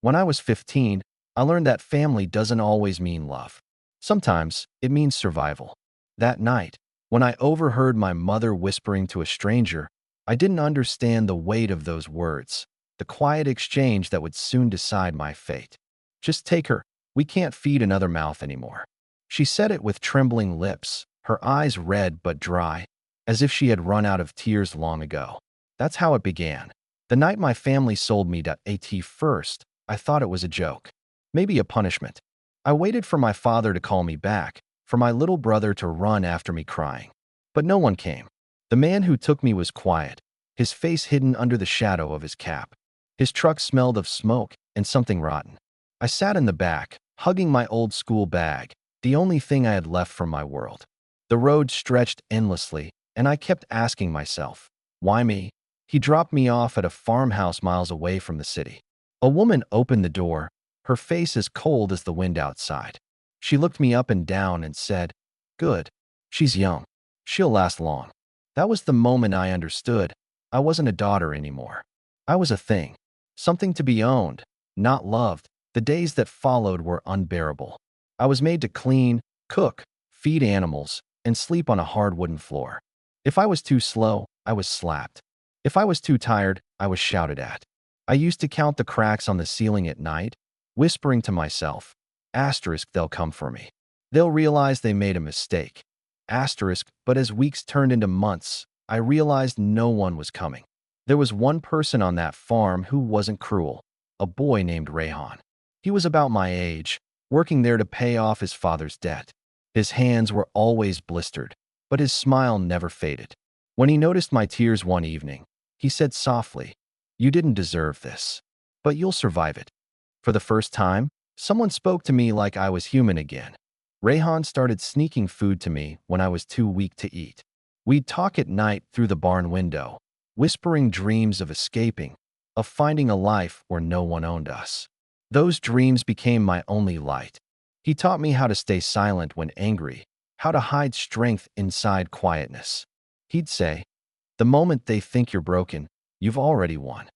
When I was 15, I learned that family doesn't always mean love. Sometimes it means survival. That night, when I overheard my mother whispering to a stranger, I didn't understand the weight of those words, the quiet exchange that would soon decide my fate. Just take her. We can't feed another mouth anymore. She said it with trembling lips, her eyes red but dry, as if she had run out of tears long ago. That's how it began. The night my family sold me to AT first, I thought it was a joke. Maybe a punishment. I waited for my father to call me back, for my little brother to run after me crying. But no one came. The man who took me was quiet, his face hidden under the shadow of his cap. His truck smelled of smoke and something rotten. I sat in the back, hugging my old school bag, the only thing I had left from my world. The road stretched endlessly, and I kept asking myself, why me? He dropped me off at a farmhouse miles away from the city. A woman opened the door, her face as cold as the wind outside. She looked me up and down and said, "Good. She's young. She'll last long." That was the moment I understood. I wasn't a daughter anymore. I was a thing. Something to be owned, not loved. The days that followed were unbearable. I was made to clean, cook, feed animals, and sleep on a hard wooden floor. If I was too slow, I was slapped. If I was too tired, I was shouted at. I used to count the cracks on the ceiling at night, whispering to myself, asterisk, they'll come for me. They'll realize they made a mistake. Asterisk, but as weeks turned into months, I realized no one was coming. There was one person on that farm who wasn't cruel, a boy named Rayhan. He was about my age, working there to pay off his father's debt. His hands were always blistered, but his smile never faded. When he noticed my tears one evening, he said softly, "You didn't deserve this, but you'll survive it." For the first time, someone spoke to me like I was human again. Rayhan started sneaking food to me when I was too weak to eat. We'd talk at night through the barn window, whispering dreams of escaping, of finding a life where no one owned us. Those dreams became my only light. He taught me how to stay silent when angry, how to hide strength inside quietness. He'd say, "The moment they think you're broken, you've already won."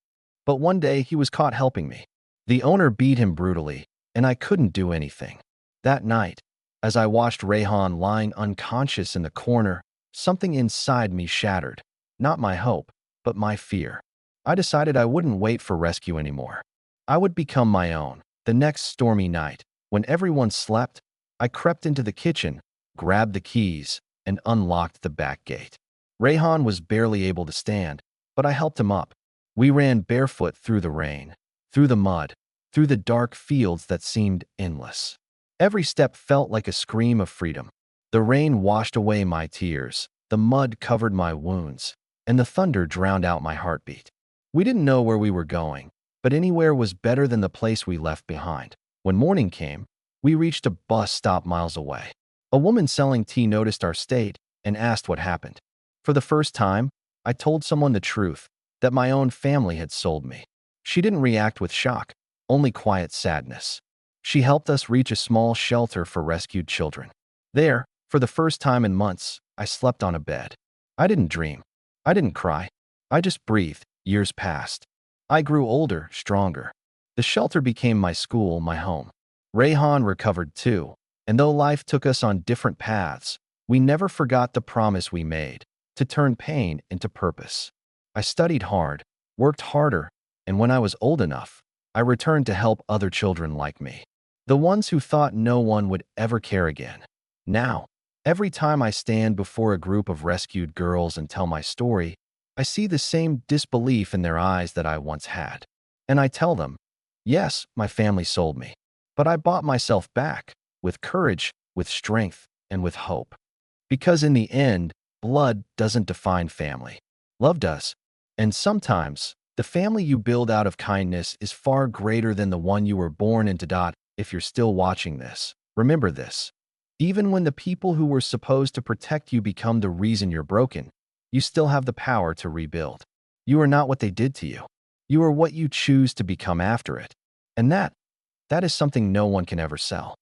But one day he was caught helping me. The owner beat him brutally, and I couldn't do anything. That night, as I watched Rayhan lying unconscious in the corner, something inside me shattered. Not my hope, but my fear. I decided I wouldn't wait for rescue anymore. I would become my own. The next stormy night, when everyone slept, I crept into the kitchen, grabbed the keys, and unlocked the back gate. Rayhan was barely able to stand, but I helped him up. We ran barefoot through the rain, through the mud, through the dark fields that seemed endless. Every step felt like a scream of freedom. The rain washed away my tears, the mud covered my wounds, and the thunder drowned out my heartbeat. We didn't know where we were going, but anywhere was better than the place we left behind. When morning came, we reached a bus stop miles away. A woman selling tea noticed our state and asked what happened. For the first time, I told someone the truth, that my own family had sold me. She didn't react with shock, only quiet sadness. She helped us reach a small shelter for rescued children. There, for the first time in months, I slept on a bed. I didn't dream. I didn't cry. I just breathed. Years passed. I grew older, stronger. The shelter became my school, my home. Rayhan recovered too, and though life took us on different paths, we never forgot the promise we made, to turn pain into purpose. I studied hard, worked harder, and when I was old enough, I returned to help other children like me. The ones who thought no one would ever care again. Now, every time I stand before a group of rescued girls and tell my story, I see the same disbelief in their eyes that I once had. And I tell them, yes, my family sold me, but I bought myself back, with courage, with strength, and with hope. Because in the end, blood doesn't define family. Love does. And sometimes, the family you build out of kindness is far greater than the one you were born into. If you're still watching this, remember this. Even when the people who were supposed to protect you become the reason you're broken, you still have the power to rebuild. You are not what they did to you. You are what you choose to become after it. And that is something no one can ever sell.